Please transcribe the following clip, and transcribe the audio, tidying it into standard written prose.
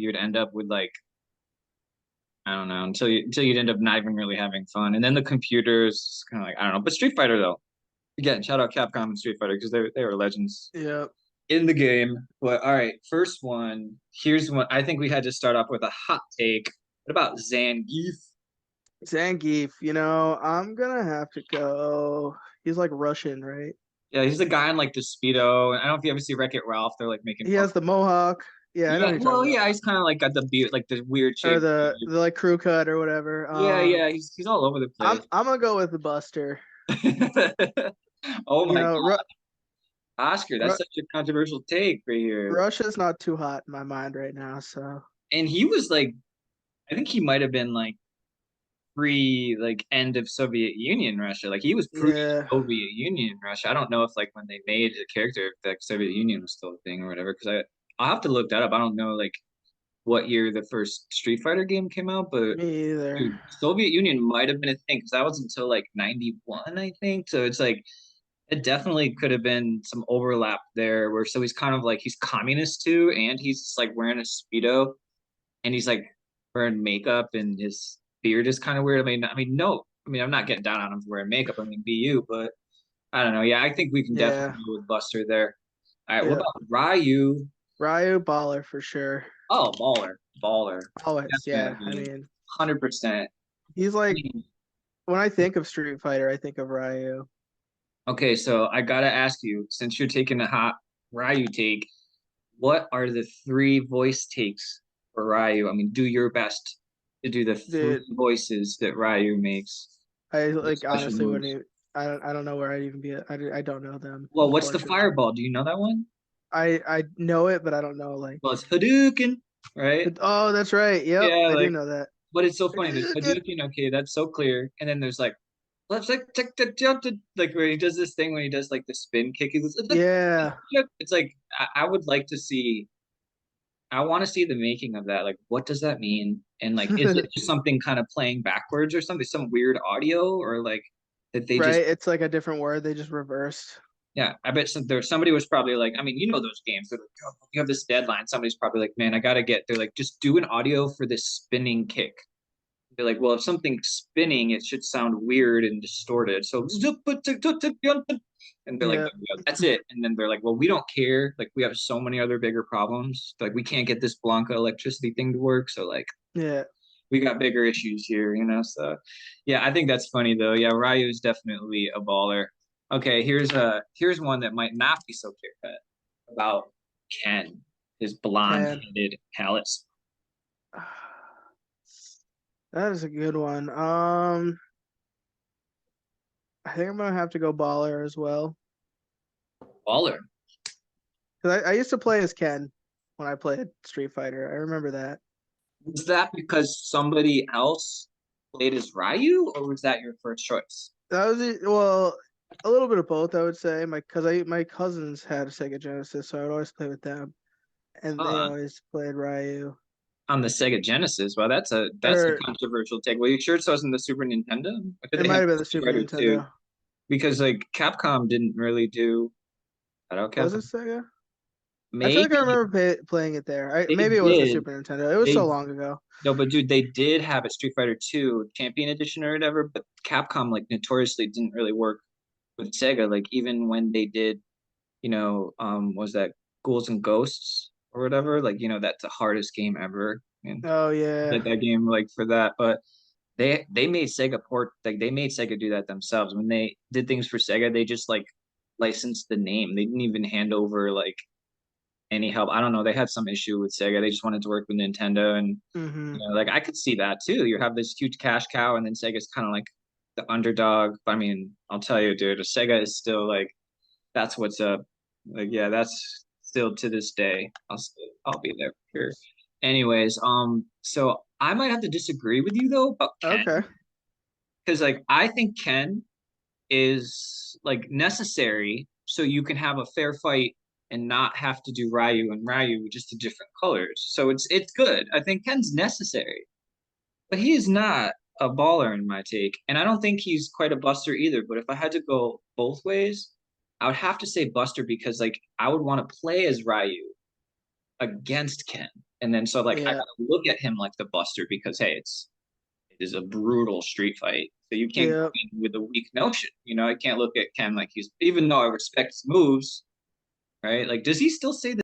you'd end up with like I don't know until you'd end up not even really having fun. And then the computers kind of like I don't know. But Street Fighter though, again, shout out Capcom and Street Fighter because they were legends Yeah. in the game. But all right, first one. Here's one. I think we had to start off with a hot take. What about Zangief? Zangeef, I'm gonna have to go. He's like Russian, right? Yeah, he's the guy in like the speedo. I don't know if you ever see Wreck-It Ralph. They're like making He fun. has the mohawk. Yeah, I know Yeah, who you're talking well, about. yeah, he's kind of like got the beard, like the weird Or shape. the like crew cut or whatever. Yeah, yeah, he's all over the I'm place. I'm gonna go with the Buster. Oh You my know, God, Oscar, that's such a controversial take right here. Russia's not too hot in my mind right now, so And he was like, I think he might have been like pre like end of Soviet Union Russia. Like he was pre yeah. Soviet Union Russia. I don't know if like when they made the character, if like Soviet Union was still a thing or whatever. Because I'll have to look that up. I don't know like what year the first Street Fighter game came out, but Me either. dude, Soviet Union might have been a thing because that was until like 91, I think. So it's like it definitely could have been some overlap there where so he's kind of like he's communist too, and he's like wearing a Speedo and he's like wearing makeup and his beard is kind of weird. No, I'm not getting down on him for wearing makeup. I mean, be you, but I don't know. Yeah, I think we can Yeah. definitely go with Buster there. All right, what Yeah. about Ryu? Ryu Baller for sure. Oh, baller, Always, yeah. I definitely, mean, 100%. he's like when I think of Street Fighter, I think of Ryu. Okay, so I gotta ask you, since you're taking a hot Ryu take, what are the three voice takes for Ryu? I mean, do your best to do the three Dude, voices that Ryu makes, I the like special honestly wouldn't moves. even, I don't know where I'd even be. I don't know them, Well, what's the unfortunately. fireball? Do you know that one? I know it, but I don't know like Well, it's Hadouken, right? oh, that's right. Yep, Yeah, I do like, know that. but it's so funny. There's Hadouken, okay, that's so clear. And then there's like, let's like tick the jump to like where he does this thing when he does like the spin kick. He goes, Yeah. it's like I would like to see I want to see the making of that. Like, what does that mean? And like, is it just something kind of playing backwards or something, some weird audio, or like that they just, Right? It's like a different word. They just reversed. yeah, I bet somebody was probably like, I mean, you know, those games, they're like, oh, you have this deadline. Somebody's probably like, man, I got to get, they're like, just do an audio for this spinning kick. They're like, well, if something's spinning, it should sound weird and distorted. So, and they're like, Yeah. that's it. And then they're like, well, we don't care. Like, we have so many other bigger problems. Like, we can't get this Blanca electricity thing to work. So, like, Yeah. we got bigger issues here, you know? So, yeah, I think that's funny though. Yeah, Ryu is definitely a baller. Okay, here's one that might not be so clear cut about Ken, his Can. blonde-headed palace. That is a good one. I think I'm gonna have to go baller as well. Baller. Because I used to play as Ken when I played Street Fighter. I remember that. Was that because somebody else played as Ryu, or was that your first choice? That was it. Well, a little bit of both, I would say. My cousins had a Sega Genesis, so I would always play with them, and they Uh, always played Ryu. on the Sega Genesis. Well, that's a Or controversial take. Well, you sure it wasn't the Super Nintendo? Or did it they might have have been the Street Super Fighter 2? Nintendo. Because like Capcom didn't really do. I don't know, Was it Capcom. Sega? I feel like I Maybe remember playing it there. they Maybe it was the did. Super Nintendo. It was so They long ago. no, but dude, they did have a Street Fighter 2 Champion Edition or whatever. But Capcom like notoriously didn't really work with Sega. Like even when they did, was that Ghouls and Ghosts or whatever? Like that's the hardest game ever. And Oh like yeah, that game like for that, but they made Sega port like they made Sega do that themselves. When they did things for Sega, they just like licensed the name. They didn't even hand over like any help. I don't know. They had some issue with Sega. They just wanted to work with Nintendo, and hmm like I could see that too. You have this huge cash cow, and then Sega's kind of like the underdog. But I mean, I'll tell you, dude, Sega is still like that's what's up. Like, yeah, that's still to this day. I'll be there for sure. Anyways, so I might have to disagree with you though about Ken okay. because like I think Ken is like necessary so you can have a fair fight and not have to do Ryu and Ryu with just the different colors. So it's good. I think Ken's necessary, but he is not a baller in my take, and I don't think he's quite a buster either. But if I had to go both ways, I would have to say Buster because like I would want to play as Ryu against Ken. And then so like I Yeah, gotta look at him like the Buster because hey, it is a brutal street fight. So you can't go yeah. in with a weak notion. I can't look at Ken like he's even though I respect his moves, right? Like, does he still say